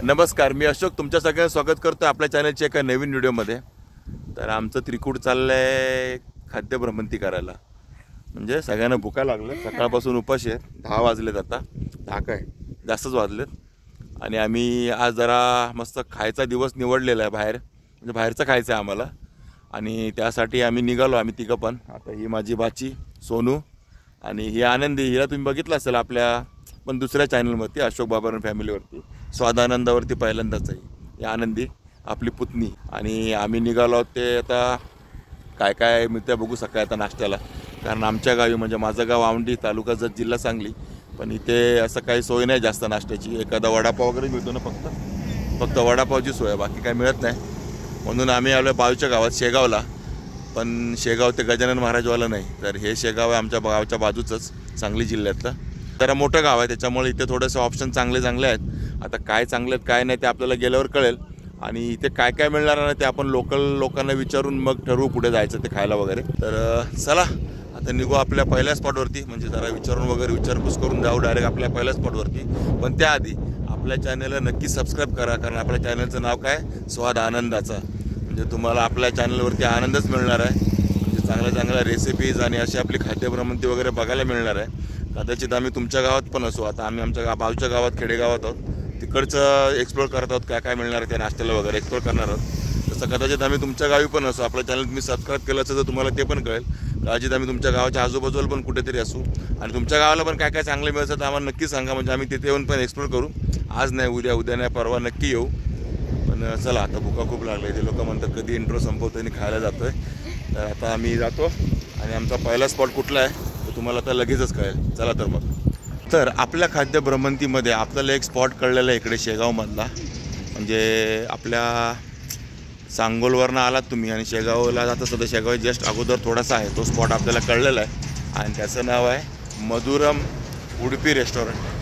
नमस्कार, मी अशोक तुमच्या सगळ्यांचं स्वागत करतो आपल्या चॅनलच्या एका नवीन व्हिडिओमध्ये। तर आमचं त्रिकूट चाललंय खाद्य भ्रमंती करायला। म्हणजे सगळ्यांना भुका लागले, सकाळपासून उपाशी आहेत। 10 वाजलेत, आता 10 काय जास्तच वाजलेत। आणि आम्ही आज जरा मस्त खायचा दिवस निवडलेला आहे बाहेर, म्हणजे बाहेरचं खायचं आहे आम्हाला। आणि त्यासाठी आम्ही निघालो, आम्ही तिघं पण। आता ही माझी बाची सोनू आणि ही आनंदी, हिला तुम्ही बघितलं असेल आपल्या पण दुसऱ्या चॅनलवरती, अशोक बाबारान फॅमिलीवरती, स्वादानंदावरती पहिल्यांदाच आहे। ही आनंदी आपली पुतणी। आणि आम्ही निघालो ते आता काय काय मिळतं बघू सकाळी आता नाश्त्याला। कारण आमच्या गावी, म्हणजे माझं गाव औंढी, तालुका जत, जिल्हा सांगली, पण इथे असं काही सोय नाही जास्त नाश्त्याची। एखादा वडापाव वगैरे मिळतो ना, फक्त वडापावची सोय आहे, बाकी काही मिळत नाही। म्हणून आम्ही आलो बाजूच्या गावात शेगावला, पण शेगाव ते गजानन महाराजवाला नाही, तर हे शेगाव आहे आमच्या गावाच्या बाजूचंच, सांगली जिल्ह्यातलं। जरा मोठं गाव आहे, त्याच्यामुळे इथे थोडेसे ऑप्शन चांगले आहेत। आता काय चांगले आहेत काय नाही ते आपल्याला गेल्यावर कळेल। आणि इथे काय काय मिळणार नाही ते आपण लोकल लोकांना विचारून मग ठरवू कुठे जायचं ते खायला वगैरे। तर चला आता निघू आपल्या पहिल्या स्पॉटवरती, म्हणजे जरा विचारून वगैरे विचारपूस करून जाऊ डायरेक्ट आपल्या पहिल्या स्पॉटवरती। पण त्याआधी आपल्या चॅनलला नक्की सबस्क्राईब करा, कारण आपल्या चॅनलचं नाव काय, स्वाद आनंदाचा। म्हणजे तुम्हाला आपल्या चॅनलवरती आनंदच मिळणार आहे, म्हणजे चांगल्या चांगल्या रेसिपीज आणि अशी आपली खाद्यभ्रमंती वगैरे बघायला मिळणार आहे। कदाचित आम्ही तुमच्या गावात पण असू, आता आम्ही आमच्या बाजूच्या गावात खेडेगावात आहोत, तिकडचं एक्सप्लोर करत आहोत, काय काय मिळणार आहे त्या नाश्त्याला वगैरे एक्सप्लोर करणार आहोत। तसं कदाचित आम्ही तुमच्या गावी पण असू, आपल्या चॅनल तुम्ही सबस्क्राईब केलं असेल तर तुम्हाला ते पण कळेल। कदाचित आम्ही तुमच्या गावाच्या आजूबाजूला पण कुठेतरी असू, आणि तुमच्या गावाला पण काय काय चांगलं मिळतं तर आम्हाला नक्की सांगा, म्हणजे आम्ही तिथे येऊन पण एक्सप्लोर करू। आज नाही, उद्या नाही, परवा नक्की येऊ। पण चला आता भुका खूप लागली, ते लोक म्हणतात कधी इंट्रो संपवतो आणि खायला जातो आहे। तर आता आम्ही जातो, आणि आमचा पहिला स्पॉट कुठला आहे तर तुम्हाला आता लगेचच कळेल। चला तर मग। तर आपल्या खाद्य भ्रमंतीमध्ये आपल्याला एक स्पॉट कळलेला आहे इकडे शेगावमधला, म्हणजे आपल्या सांगोलवरनं आलात तुम्ही आणि शेगावला जाता सुद्धा, शेगाव जस्ट अगोदर थोडासा आहे तो स्पॉट आपल्याला कळलेला आहे, आणि त्याचं नाव आहे मधुरम उडपी रेस्टॉरंट।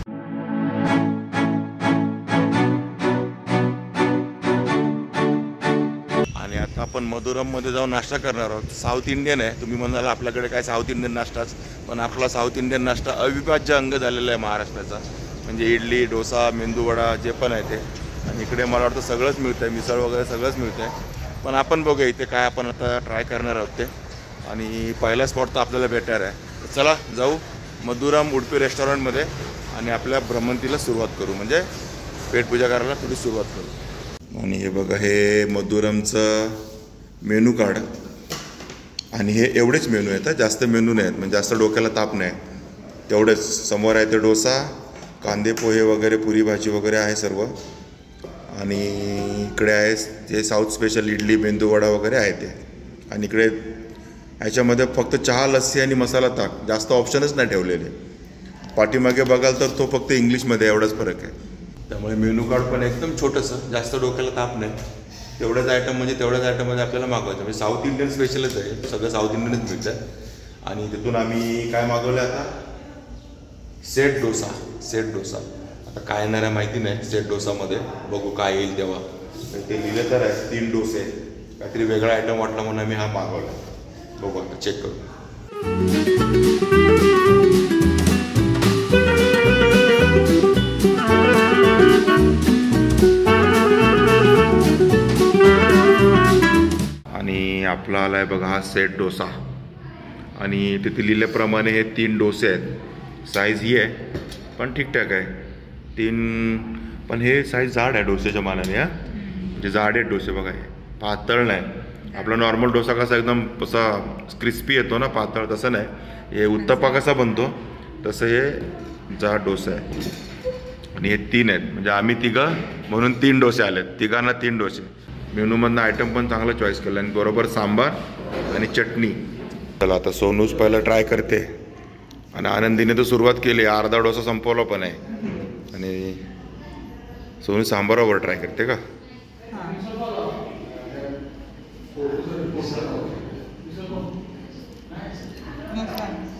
आणि आता आपण मधुरममध्ये जाऊन नाश्ता करणार आहोत। साऊथ इंडियन आहे, तुम्ही म्हणाल आपल्याकडे काय साऊथ इंडियन नाश्ताच, पण आपला साऊथ इंडियन नाश्ता अविभाज्य अंग झालेला आहे महाराष्ट्राचा। म्हणजे इडली, डोसा, मेंदूवडा जे पण आहे ते, आणि इकडे मला वाटतं सगळंच मिळतं आहे, मिसळ वगैरे सगळंच मिळतं आहे। पण आपण बघूया इथे काय आपण आता ट्राय करणार आहोत ते, आणि पहिला स्पॉट तर आपल्याला भेटणार आहे। चला जाऊ मधुरम उडपी रेस्टॉरंटमध्ये आणि आपल्या भ्रमंतीला सुरुवात करू, म्हणजे पेटपूजा करायला थोडी सुरुवात करू। आणि हे बघा, हे मधुरमचं मेनू कार्ड, आणि हे एवढेच मेनू आहेत, जास्त मेनू नाही आहेत, म्हणजे जास्त डोक्याला ताप नाही, तेवढेच। समोर आहे ते डोसा, कांदे पोहे वगैरे, पुरी भाजी वगैरे आहे सर्व। आणि इकडे आहे ते साऊथ स्पेशल इडली, मेंदूवडा वगैरे आहे ते। आणि इकडे ह्याच्यामध्ये फक्त चहा, लस्सी आणि मसाला ताक, जास्त ऑप्शनच नाही ठेवलेले। पाठीमागे बघाल तर तो फक्त इंग्लिशमध्ये, एवढाच फरक आहे। त्यामुळे मेनू कार्ड पण एकदम छोटंसं, जास्त डोक्याला ताप नाही, तेवढ्याच आयटम, म्हणजे तेवढ्याच आयटममध्ये आपल्याला मागवायचं। म्हणजे साऊथ इंडियन स्पेशलच आहे, सगळं साऊथ इंडियनच मिळतं आहे। आणि तिथून आम्ही काय मागवलं आता, सेट डोसा। आता काय येणार आहे माहिती नाही सेट डोसामध्ये, बघू काय येईल तेव्हा। ते लिहिलं तर आहे 3 डोसे, काहीतरी वेगळा आयटम वाटला म्हणून आम्ही हा मागवला। बघू आता चेक करू। आणि आपला आला आहे बघा हा सेट डोसा, आणि तिथे लिहिल्याप्रमाणे हे 3 डोसे आहेत। साईज ही आहे पण ठीकठाक आहे 3, पण हे साईज जाड आहे डोसेच्या मानाने, म्हणजे जाड आहेत डोसे बघा, हे पातळ नाही। आपला नॉर्मल डोसा कसा एकदम असा क्रिस्पी येतो ना, पातळ तसं नाही। हे उत्तप्पा कसा बनतो तसं हे जाड डोसा आहे। आणि हे 3 आहेत, म्हणजे आम्ही तिघं म्हणून 3 डोसे आलेत, तिघांना 3 डोसे। मेनूमधनं आयटम पण चांगला चॉईस केला, आणि बरोबर सांबार आणि चटणी। चला आता सोनूच पहिलं ट्राय करते, आणि आनंदीने तर सुरुवात केली, अर्धा डोसा संपवला पण आहे। आणि सोनू सांबारावर ट्राय करते का?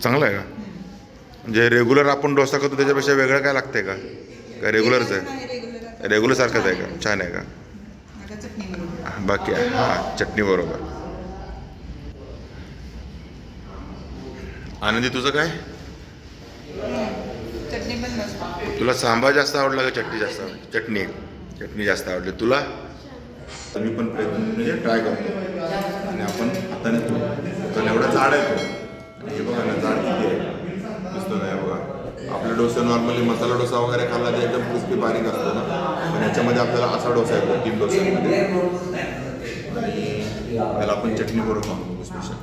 चांगला आहे का? म्हणजे रेग्युलर आपण डोसा करतो त्याच्यापेक्षा वेगळं काय लागतंय का? काय रेग्युलरच आहे? रेग्युलर सारखंच आहे का? छान आहे का? बाकी आहे, हां चटणी बरोबर। आनंदी तुझं काय? चटणी पण मस्त। तुला सांबार जास्त आवडला का चटणी जास्त आवडली? चटणी चटणी जास्त आवडली तुला. तर मी पण प्रयत्न म्हणजे ट्राय करतो आणि आपण हाताने तो तर एवढा जाड आहे तो. आणि हे बघा ना जाड किती आहे दिसतो नाही बघा. आपले डोसे नॉर्मली मसाला डोसा वगैरे खाल्ला तर एकदम क्रिस्पी बारीक असतो ना, पण याच्यामध्ये आपल्याला असा डोसा येतो 3 डोस्यांमध्ये. आणि त्याला आपण चटणी बरोबर खाऊ स्पेशल.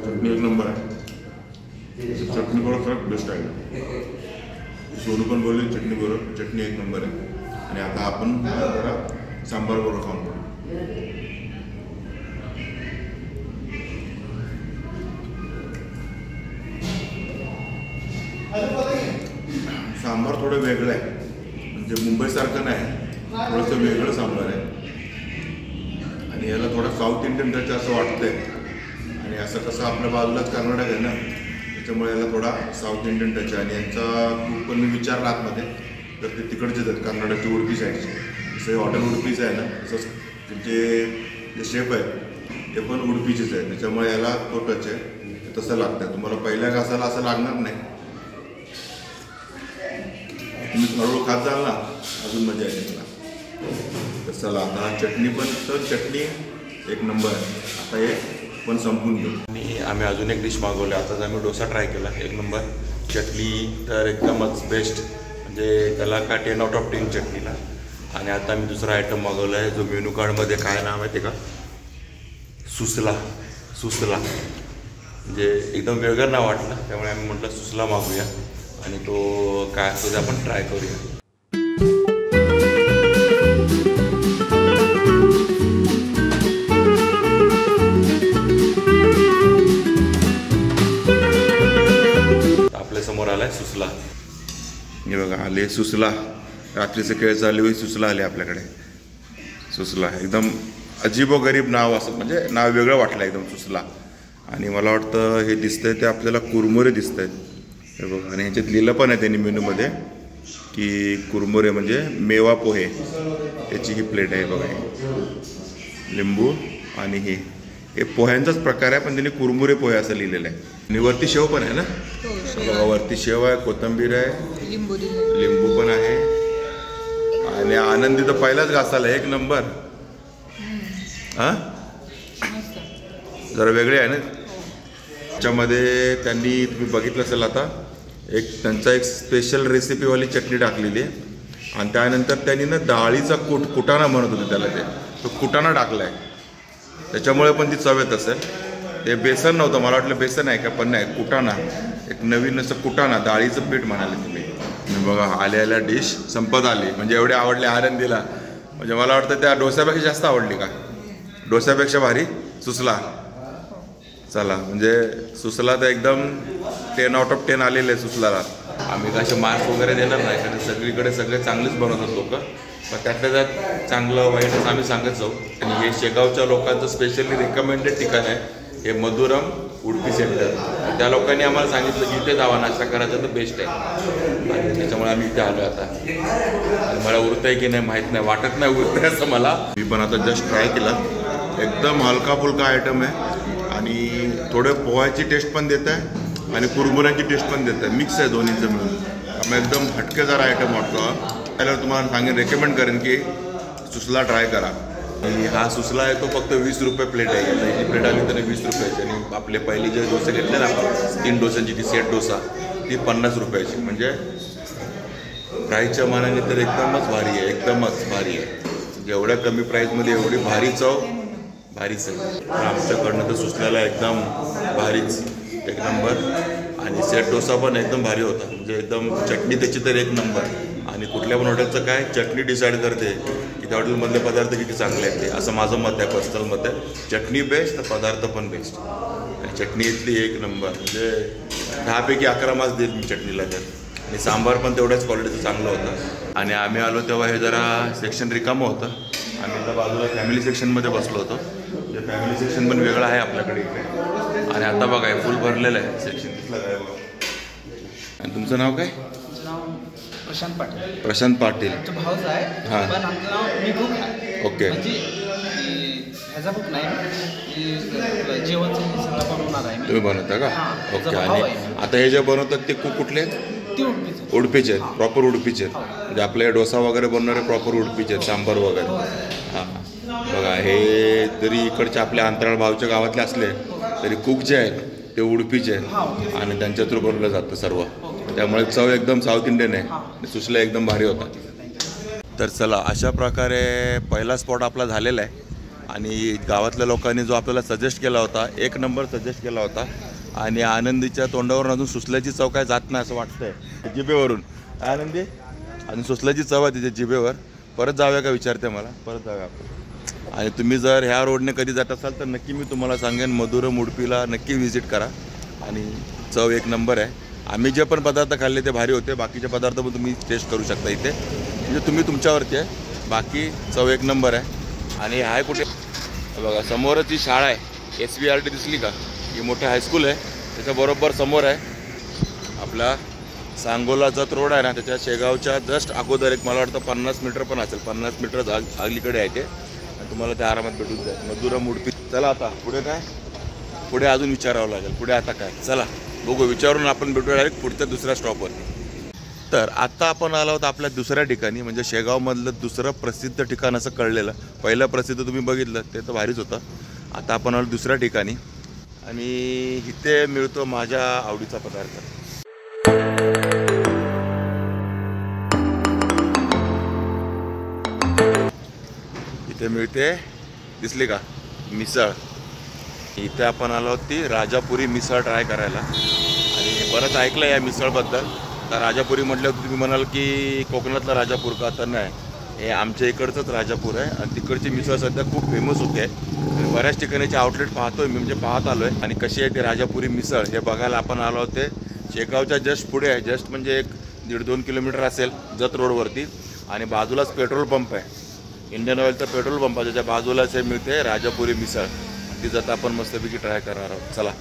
चटणी एक नंबर आहे. चटणी बरोबर सगळ्यात बेस्ट आहे. सोनू पण बोलली चटणी बरोबर चटणी एक नंबर आहे. आणि आता आपण जरा सांबार बरोबर खाऊन पडू. सांबार थोडं वेगळं आहे, म्हणजे मुंबईसारखं नाही, थोडंसं वेगळं सांबार आहे. आणि याला थोडं साऊथ इंडियन टच असं वाटतंय. आणि असं कसं आपल्या बाजूलाच कर्नाटक आहे ना, त्याच्यामुळे याला थोडा साऊथ इंडियन टच आहे. आणि यांचा खूप पण मी विचारला आतमध्ये तर ते तिकडचेच आहेत, कर्नाटकची उडपी साईडचे. जसं हॉटेल उडपीचं आहे ना, तसंच त्यांचे जे शेफ आहेत ते पण उडपीचेच आहेत, त्याच्यामुळे याला तो टच आहे तसं लागतं. तुम्हाला पहिल्या घासाला असं लागणार नाही, तुम्ही हळूहळू खात जाल ना अजून मजा येते मला. तर चला आता चटणी पण तर चटणी एक नंबर आहे. आता हे पण संपून घेऊ. आणि आम्ही अजून एक डिश मागवली. आताच आम्ही डोसा ट्राय केला, एक नंबर. चटणी तर एकदमच बेस्ट, म्हणजे त्याला का 10 out of 10 चटणीला. आणि आता मी दुसरा आयटम मागवला आहे जो मेनू कार्डमध्ये काय नाव आहे ते का सुसला. सुसला म्हणजे एकदम वेगळं नाव वाटलं, त्यामुळे आम्ही म्हटलं सुसला मागूया आणि तो काय असतो ते आपण ट्राय करूया. आपल्या समोर आलाय सुसला. हे बघा आले सुसला. रात्रीचे खेळ चालू होई सुसला आले आपल्याकडे. सुसला एकदम अजीबोगरीब नाव असं, म्हणजे नाव वेगळं वाटलं एकदम सुसला. आणि मला वाटतं हे दिसतंय ते आपल्याला कुरमुरे दिसत आहेत हे बघा. आणि ह्याच्यात लिहिलं पण आहे त्यांनी मेनूमध्ये की कुरमुरे म्हणजे मेवा पोहे. त्याची ही प्लेट आहे बघा. हे लिंबू आणि हे पोह्यांचाच प्रकार आहे, पण त्यांनी कुरमुरे पोहे असं लिहिलेलं आहे. आणि वरती शेव पण आहे ना बघा. वरती शेव आहे, कोथिंबीर आहे, लिंबू पण आहे. आणि आनंदी तर पहिलाच घासाला एक नंबर. हां जरा वेगळे आहे ना. त्याच्यामध्ये त्यांनी तुम्ही बघितलं असेल आता त्यांचा एक स्पेशल रेसिपीवाली चटणी टाकलेली आहे. आणि त्यानंतर त्यांनी ना डाळीचा कुटाणा म्हणत होते त्याला, तो कुटाणा टाकला आहे, त्याच्यामुळे पण ती चव येत असेल. ते बेसन नव्हतं, मला वाटलं बेसन आहे का, पण नाही कुटाणा. एक नवीन असं कुटाणा, डाळीचं पीठ म्हणाले तुम्ही. बघा आल्या डिश संपत आली. म्हणजे एवढे आवडले आनंदीला, म्हणजे मला वाटतं त्या डोस्यापेक्षा जास्त आवडली का, डोस्यापेक्षा भारी सुसला. चला म्हणजे सुसला तर एकदम 10 out of 10 आलेले आहे सुसलाला. आम्ही कसे मार्क्स वगैरे देणार नाही, कारण सगळीकडे सगळे चांगलेच बनवतात लोक, पण त्यातल्या त्यात चांगलं वाईटच आम्ही सांगत जाऊ. आणि हे शेगावच्या लोकांचं स्पेशली रिकमेंडेड ठिकाण आहे हे मधुरम उडपी सेंटर. त्या लोकांनी आम्हाला सांगितलं की इथे जावा, नाश्ता करायचा तर बेस्ट आहे. आणि त्याच्यामुळे आम्ही इथे आलो आता. आणि मला उरत आहे की नाही माहीत नाही, वाटत नाही उरत आहे असं मला. मी पण आता जस्ट ट्राय केला. एकदम हलका फुलका आयटम आहे आणि थोडे पोह्याची टेस्ट पण देत आहे आणि कुरमुऱ्याची टेस्ट पण देत आहे, मिक्स आहे दोन्हीचं मिळून. त्यामुळे एकदम हटकेदार आयटम वाटतो. त्याला तुम्हाला सांगेन, रेकमेंड करेन की सुसला ट्राय करा. आणि हा सुसला आहे तो फक्त 20 रुपये प्लेट आहे. ही प्लेट आली तर 20 रुपयाची. आणि आपले पहिली जे डोसे घेतले ना 3 डोस्यांची ती सेट डोसा ती 50 रुपयाची. म्हणजे प्राईसच्या मानाने तर एकदमच भारी आहे, एकदमच भारी आहे. जेवढ्या कमी प्राईसमध्ये एवढी भारी चव, भारीच आहे. आमच्याकडनं तर सुसल्याला एकदम भारीच एक नंबर. आणि सेट डोसा पण एकदम भारी होता, म्हणजे एकदम चटणी त्याची तर एक नंबर. आणि कुठल्या पण हॉटेलचं काय चटणी डिसाईड करते की त्या हॉटेलमधले पदार्थ किती चांगले आहेत ते, असं माझं मत आहे, पर्सनल मत आहे. चटणी बेस्ट तर पदार्थ पण बेस्ट. आणि चटणी इथली एक नंबर, म्हणजे 10 पैकी 11 मार्क्स देईल मी चटणीला तर. आणि सांबार पण तेवढ्याच क्वालिटीचं चांगलं होतं. आणि आम्ही आलो तेव्हा हे जरा सेक्शन रिकामं होतं. आम्ही त्या बाजूला फॅमिली सेक्शनमध्ये बसलो होतो. ते फॅमिली सेक्शन पण वेगळं आहे आपल्याकडे इकडे. आणि आता बघा हे फुल भरलेलं आहे सेक्शन, तिथलं काय बघा. आणि तुमचं नाव काय? प्रशांत पाटील. प्रशांत पाटील भाऊच आहे. हां पण आमचं नाव मी खूप आहे. ओके. म्हणजे ह्याचा बुक नाही आपलं जेवणचं हे सगळं बनवणार आहे मी. तुम्ही बनवता का? हां, त्याचा ओके. भाव आणि आहे. आता हे जे बनवतात ते कुठले आहेत? ती उडपीचं. उडपीचे आहेत, प्रॉपर उडपीचे आहेत. म्हणजे आपले डोसा वगैरे बनणारे प्रॉपर उडपीचे आहेत, सांबार वगैरे. हां बघा, हे जरी इकडच्या आपल्या अंतराळ भावच्या गावातले असले तरी कुक जे आहेत ते उडपीचे आहेत आणि त्यांच्या थ्रू बनवलं जातं सर्व. त्यामुळे चव एकदम साऊथ इंडियन आहे आणि सुसला एकदम भारी होता. तर चला, अशा प्रकारे पहिला स्पॉट आपला झालेला आहे आणि गावातल्या लोकांनी जो आपल्याला सजेस्ट केला होता, एक नंबर सजेस्ट केला होता. आणि आनंदीच्या तोंडावरून अजून सुसल्याची चव काय जात नाही असं वाटतंय जिभेवरून. आनंदी आणि सुसल्याची चव आहे तिच्या जिभेवर. परत जाऊया का विचारते मला, परत जाऊया आपण. आणि तुम्ही जर ह्या रोडने कधी जात असाल तर नक्की मी तुम्हाला सांगेन मधुरम उडपीला नक्की व्हिजिट करा. आणि चव एक नंबर आहे. आम्ही जे पण पदार्थ खाल्ले ते भारी होते. बाकीचे पदार्थ पण तुम्ही टेस्ट करू शकता इथे. म्हणजे तुम्ही तुमच्यावरती आहे, बाकी चव एक नंबर आहे. आणि हाय कुठे बघा, समोरच ही शाळा आहे, SVRT दिसली का? ही मोठं हायस्कूल आहे. त्याच्याबरोबर समोर आहे आपला सांगोला जत रोड आहे ना, त्याच्या शेगावच्या जस्ट अगोदर एक मला वाटतं 50 मीटर पण असेल, 50 मीटर अलीकडे आहे ते. आणि तुम्हाला ते आरामात भेटून जाईल मधुरम उडपी. चला आता पुढे काय, पुढे अजून विचारावं लागेल पुढे आता काय. चला बघू, विचारून आपण भेटू डायरेक्ट पुढच्या दुसऱ्या स्टॉपवर. तर आत्ता आपण आलो आहोत आपल्या दुसऱ्या ठिकाणी, म्हणजे शेगावमधलं दुसरं प्रसिद्ध ठिकाण असं कळलेलं. पहिलं प्रसिद्ध तुम्ही बघितलं ते तर भारीच होतं. आता आपण आलो दुसऱ्या ठिकाणी आणि इथे मिळतो माझ्या आवडीचा पदार्थ. इथे मिळते, दिसली का, मिसळ. इथे आपण आलो आहोत ती राजापुरी मिसळ ट्राय करायला. आणि बरंच ऐकलं या मिसळबद्दल. तर राजापुरी म्हटल्यावर तुम्ही म्हणाल की कोकणातला राजापूर का? तर नाही, हे आमच्या इकडचंच राजापूर आहे. आणि तिकडची मिसळ सध्या खूप फेमस होते आणि बऱ्याच ठिकाणीचे आउटलेट पाहतोय मी, म्हणजे पाहत आलो आहे. आणि कशी आहे ती राजापुरी मिसळ हे बघायला आपण आलो आहोत. ते शेगावच्या जस्ट पुढे आहे, जस्ट म्हणजे 1-1.5-2 किलोमीटर असेल जत रोडवरती. आणि बाजूलाच पेट्रोल पंप आहे, इंडियन ऑइलचा पेट्रोल पंप आहे, त्याच्या बाजूलाच हे मिळते राजापुरी मिसळ. ती जत आपण मस्तपैकी ट्राय करणार आहोत. चला.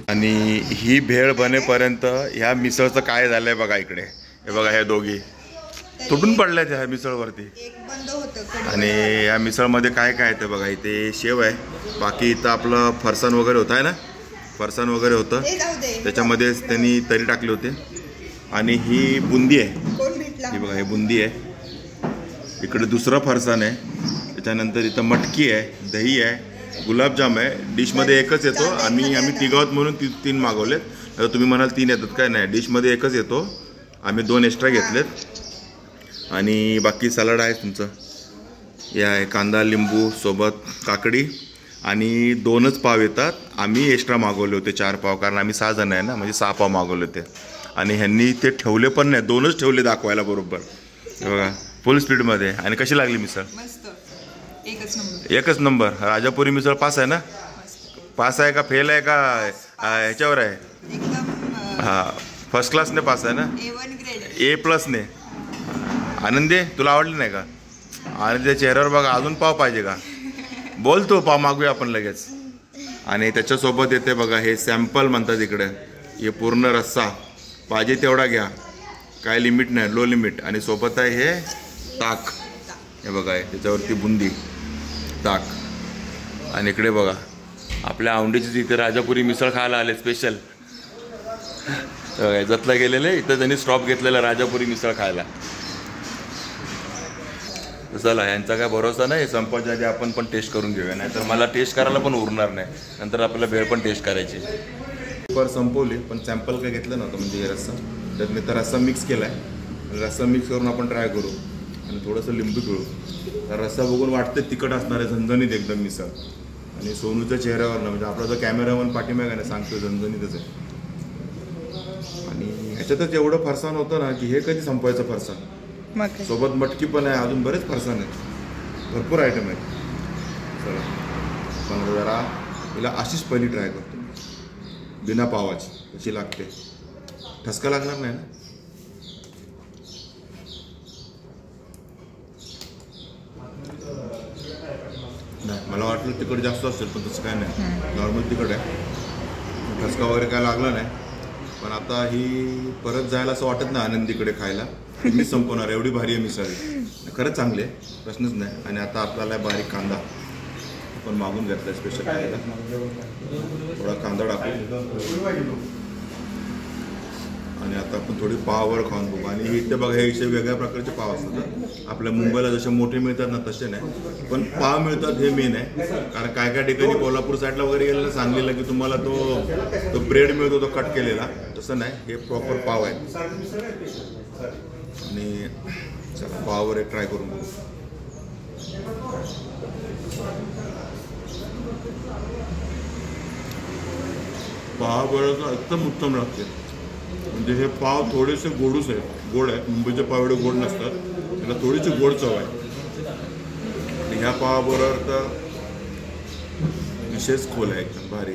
आणि ही भेळ बनेपर्यंत ह्या मिसळचं काय झालंय बघा इकडे. हे बघा, हे दोघी तुटून पडल्यात ह्या मिसळवरती. आणि या मिसळमध्ये काय काय आहे बघा. इथे शेव आहे, बाकी इथं आपलं फरसाण वगैरे होतं आहे ना, फरसाण वगैरे होतं, त्याच्यामध्ये त्यांनी तरी टाकले होते. आणि ही बुंदी आहे, ही बघा, ही बुंदी आहे. इकडे दुसरं फरसाण आहे, त्याच्यानंतर इथं मटकी आहे, दही आहे, गुलाबजाम आहे. डिशमध्ये एकच येतो. आम्ही तिघावत म्हणून 3 मागवलेत. आता तुम्ही म्हणाल 3 येतात काय? नाही, डिशमध्ये एकच येतो, आम्ही 2 एक्स्ट्रा घेतलेत. आणि बाकी सलाड आहे तुमचं, हे आहे कांदा लिंबू सोबत काकडी. आणि 2च पाव येतात. आम्ही एक्स्ट्रा मागवले होते 4 पाव, कारण आम्ही 6 जण आहे ना, म्हणजे 6 पाव मागवले होते. आणि ह्यांनी ते ठेवले पण नाही, 2च ठेवले दाखवायला बरोबर. बघा, फुल स्पीडमध्ये. आणि कशी लागली मिसळ? एकच नंबर. राजापुरी मिसळ पास आहे ना? पास आहे का फेल आहे का ह्याच्यावर आहे? हां, फर्स्ट क्लासने पास आहे ना, A+ने. आनंदी, तुला आवडली नाही का? आनंदीच्या चेहऱ्यावर बघा, अजून पाव पाहिजे का? बोल, तो पाव मागूया आपण लगेच. आणि त्याच्यासोबत येते बघा, हे सॅम्पल म्हणतात इकडे, हे पूर्ण रस्सा पाहिजे तेवढा घ्या, काय लिमिट नाही, लो लिमिट. आणि सोबत आहे हे ताक, हे बघा, त्याच्यावरती बुंदी, ताक. आणि इकडे बघा, आपल्या औंढीची इथे राजापुरी मिसळ खायला आले स्पेशल. जतला गेलेले, इथं त्यांनी स्टॉप घेतलेला राजापुरी मिसळ खायला. चला, यांचा काय भरोसा नाही, संपायच्या आधी आपण पण टेस्ट करून घेऊया, नाही तर मला टेस्ट करायला पण उरणार नाही, नंतर आपल्याला भेळ पण टेस्ट करायची. पर संपवली, पण सॅम्पल काय घेतलं नव्हतं, म्हणजे रस्सा. त्यात मी तर रस्सा मिक्स केला आहे, रस्सा मिक्स करून आपण ट्राय करू. आणि थोडंसं लिंबू पिळू. तर रस्सा बघून वाटतं तिखट असणार आहे, झणझणीत एकदम मिसळ. आणि सोनूच्या चेहऱ्यावरनं, म्हणजे आपला जो कॅमेरामन पाठीमागे ना सांगतो, झणझणीतच आहे. आणि ह्याच्यातच एवढं फरसाण होतं ना की हे कधी संपवायचं फरसाण. सोबत मटकी पण आहे, अजून बरेच फरसाण आहेत, भरपूर आयटम आहेत. चला, पण जरा हिला अशीच पहिली ट्राय करतो, बिना पावाची, कशी लागते. ठसका लागणार नाही ना? मला वाटलं तिखट जास्त असेल पण तसं काय नाही, नॉर्मल तिखट आहे, ठसका वगैरे काय लागला नाही. पण आता ही परत जायला असं वाटत नाही आनंदीकडे खायला. मी संपवणार, एवढी भारी आहे मिसळ, खरंच चांगली आहे, प्रश्नच नाही. आणि आता आपल्याला बारीक कांदा आपण मागून घेतला स्पेशल खायला, थोडा कांदा टाकू आणि आता आपण थोडी पाववर खाऊन बघू. आणि इथे बघा हे इथे वेगळ्या प्रकारचे पाव असतात. आपल्या मुंबईला जसे मोठे मिळतात ना तसे नाही, पण पाव मिळतात हे मेन आहे. कारण काय काय ठिकाणी कोल्हापूर साईडला वगैरे गेलेलं सांगलीला की तुम्हाला तो ब्रेड मिळतो तो कट केलेला, तसं नाही, हे प्रॉपर पाव आहे. आणि चला पाववर एक ट्राय करून बघू. पाव बरोबर एकदम उत्तम लागते. म्हणजे हे पाव थोडेसे गोड आहे. मुंबईचे पाव एवढे गोड नसतात, त्याला थोडीशी गोड चव आहे. आणि ह्या पावाबरोबर तर विशेष खोल आहे, एकदम भारी.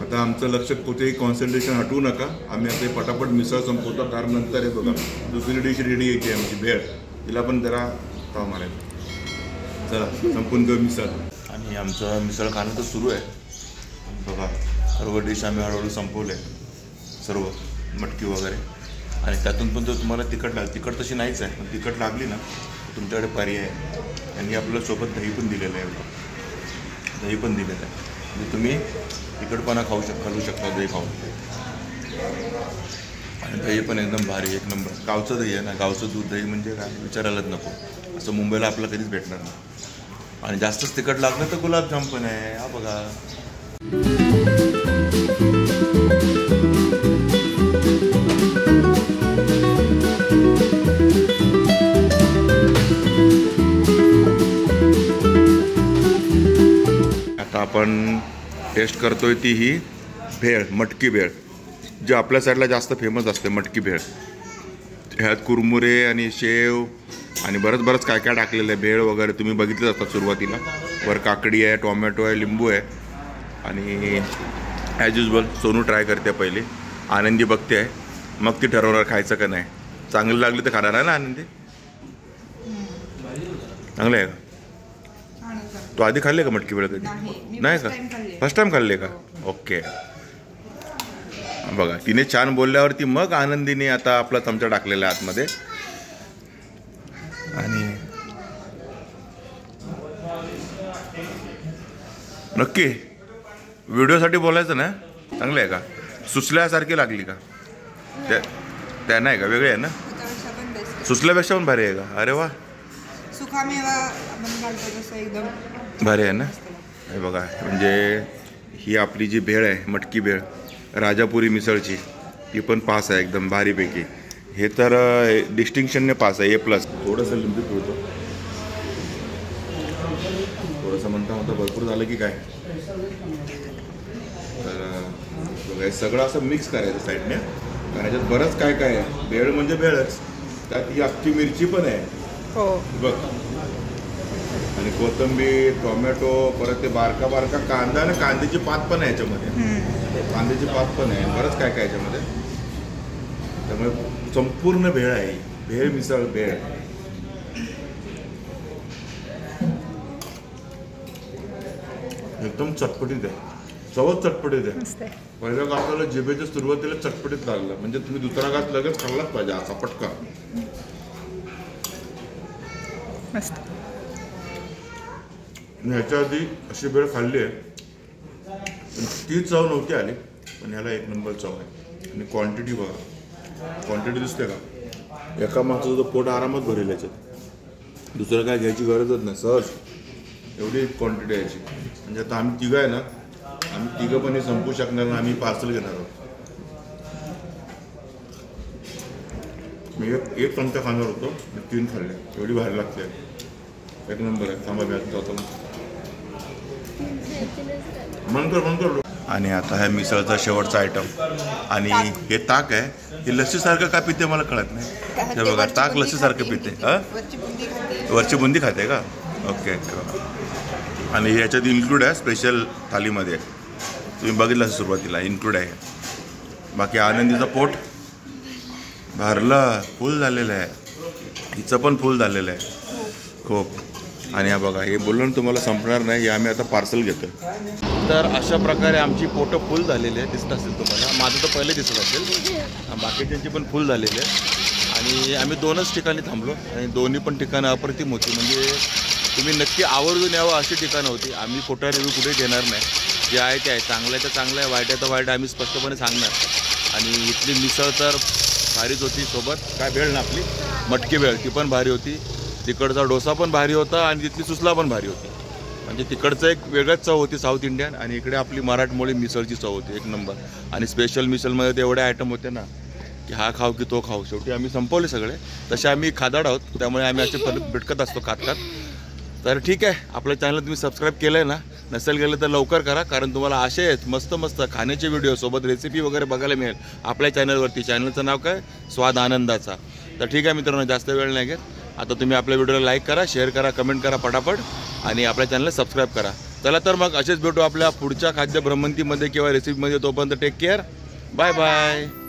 आता आमचं लक्ष कुठेही कॉन्सन्ट्रेशन हटवू नका, आम्ही आता पटापट मिसळ संपवतो. कारण नंतर हे बघा दुसरी डिश रेडी यायची आहे आमची भेळ, तिला पण जरा ताव मारायला. चला संपून घेऊ मिसळ. आणि आमचं मिसळ खाणं तर सुरू आहे. बघा सर्व डिश आम्ही हळूहळू संपवले, सर्व मटकी वगैरे. आणि त्यातून पण तो तुम्हाला तिखट तशी नाहीच आहे, पण तिखट लागली ना तुमच्याकडे पर्याय आहे. आणि आपल्याला सोबत दही पण दिलेलं आहे, दही पण दिलेलं आहे. म्हणजे तुम्ही तिखटपणा घालू शकता दही खाऊन. आणि दही पण एकदम भारी, एक नंबर. गावचं दही आहे ना, गावचं दूध दही म्हणजे काय विचारायलाच नको, असं मुंबईला आपल्याला कधीच भेटणार नाही. आणि जास्तच तिखट लागलं तर गुलाबजाम पण आहे, हा बघा. आता आपण टेस्ट करतोय ती ही भेळ, मटकी भेळ, जी आपल्या साईडला जास्त फेमस असते. मटकी भेळ ह्यात कुरमुरे आणि शेव आणि बरंच काय काय टाकलेलं आहे. भेळ वगैरे तुम्ही बघितलं असतात सुरुवातीला. वर काकडी आहे, टोमॅटो आहे, लिंबू आहे. आणि ॲज युजल सोनू ट्राय करते पहिले, आनंदी बघते आहे, मग ती ठरवणार खायचं का नाही. चांगलं लागली तर खाणार आहे ना आनंदी? चांगलं आहे का? तो आधी खाल्ले का मटकी भेळ कधी? नाही का? फर्स्ट टाइम खाल्ले का? ओके. बघा तिने छान बोलल्यावरती मग आनंदीने आता आपला चमचा टाकलेला आहे आतमध्ये. आणि नक्की व्हिडिओसाठी बोलायचं ना? चांगलं आहे का? सुचल्यासारखी लागली का? त्या नाही का? वेगळे आहे ना? सुचल्यापेक्षा पण भारी आहे का? अरे वा, सुखामेवा आपण घालतो तसं एकदम भारी आहे ना? हे बघा, म्हणजे ही आपली जी भेळ आहे, मटकी भेळ राजापुरी मिसळची, ती पण पास आहे एकदम भारीपैकी. हे तर डिस्टिंक्शनने पास आहे, A+. थोडंसं लिंबू पिळतो, थोडंसं म्हणता भरपूर झालं की काय. तर बघा हे सगळं असं मिक्स करायचं साईडने, कारण याच्यात बरंच काय काय आहे. भेळ म्हणजे भेळच, त्यात ही अख्खी मिरची पण आहे. हो बघ, आणि कोथिंबीर, टोमॅटो, परत ते बारका कांदा आणि कांद्याची पात पण आहे याच्यामध्ये, कांद्याची पात पण आहे, बरंच काय काय याच्यामध्ये. त्यामुळे संपूर्ण भेळ आहे, भेळ मिसळ भेळ. एकदम चटपटीत आहे, चवच चटपटीत आहे. पहिल्या घासाला जिभेच्या सुरुवातीला चटपटीत लागलं, म्हणजे तुम्ही दुसरा घास लगेच खाल्लाच पाहिजे असा पटका. मस्त. ह्याच्या आधी अशी भेळ खाल्ली आहे, पण ती चव नव्हती आली, पण ह्याला एक नंबर चव आहे. आणि क्वांटिटी बघा, क्वांटिटी दिसते का? एका माणसाचं तो पोट आरामात भरेल याच्यात, दुसरं काय घ्यायची गरजच नाही, सहज एवढी क्वांटिटी यायची. म्हणजे आता आम्ही तिघं आहे ना, आम्ही तिघं पण हे संपू शकणार ना, आम्ही पार्सल घेणार आहोत. मी एक चमचा खाणार होतो, मी 3 खाल्ले, एवढी भारी लागते, एक नंबर आहे. थांबा मी आता जातो म्हणतो. आणि आता आहे मिसळचा शेवटचा आयटम, आणि हे ताक आहे. हे लस्सीसारखं का पिते मला कळत नाही. हे बघा, ताक लस्सीसारखं पिते. वरची बुंदी खाते का? ओके. आणि याच्यात इन्क्लूड आहे स्पेशल थालीमध्ये, तुम्ही बघितलं असं सुरुवातीला इन्क्लूड आहे. बाकी आनंदीचं पोट भरलं, फुल झालेलं आहे, हिचं पण फुल झालेलं आहे खूप. आणि हा बघा हे बोललो ना तुम्हाला संपणार नाही, हे आम्ही आता पार्सल घेतो. तर अशा प्रकारे आमची पोटं फुल झालेली आहे, दिसत असेल तुम्हाला. माझं तर पहिले दिसत असेल, बाकीच्यांची पण फुल झालेली आहे. आणि आम्ही 2च ठिकाणी थांबलो आणि दोन्ही पण ठिकाणं अप्रतिम होती. म्हणजे तुम्ही नक्की आवर्जून यावं अशी ठिकाणं होती. आम्ही खोटा रिव्ह्यू कुठे देणार नाही, जे आहे ते आहे. चांगलं आहे तर चांगलं आहे, वाईट आहे तर वाईट आहे, आम्ही स्पष्टपणे सांगणार. आणि इथली मिसळ तर भारीच होती. सोबत काय भेळ ना आपली मटकी भेळ, ती पण भारी होती. तिकडचा डोसा पण भारी होता आणि तिथली सुसला पण भारी होती. म्हणजे तिकडचं एक वेगळंच चव होती साऊथ इंडियन, आणि इकडे आपली मराठमोळी मिसळची चव होती एक नंबर. आणि स्पेशल मिसळमध्ये ते एवढे आयटम होते ना की हा खाऊ की तो खाऊ. शेवटी आम्ही संपवले सगळे. तसे आम्ही खादाड आहोत, त्यामुळे आम्ही असे परत भेटकत असतो खात. तर ठीक आहे, आपलं चॅनल तुम्ही सबस्क्राईब केलं आहे ना, नसेल केलं तर लवकर करा. कारण तुम्हाला असेच मस्त मस्त खाण्याचे व्हिडिओ सोबत रेसिपी वगैरे बघायला मिळेल आपल्या चॅनलवरती. चॅनलचं नाव काय, स्वाद आनंदाचा. तर ठीक आहे मित्रांनो, जास्त वेळ नाही घेत. आता तुम्ही आपल्या व्हिडिओला लाईक करा, शेअर करा, कमेंट करा पटापट, आणि आपल्या चॅनलला सबस्क्राईब करा. चला तर मग असेच भेटू आपल्या पुढच्या खाद्य भ्रमंतीमध्ये किंवा रेसिपीमध्ये. तोपर्यंत टेक केअर, बाय बाय.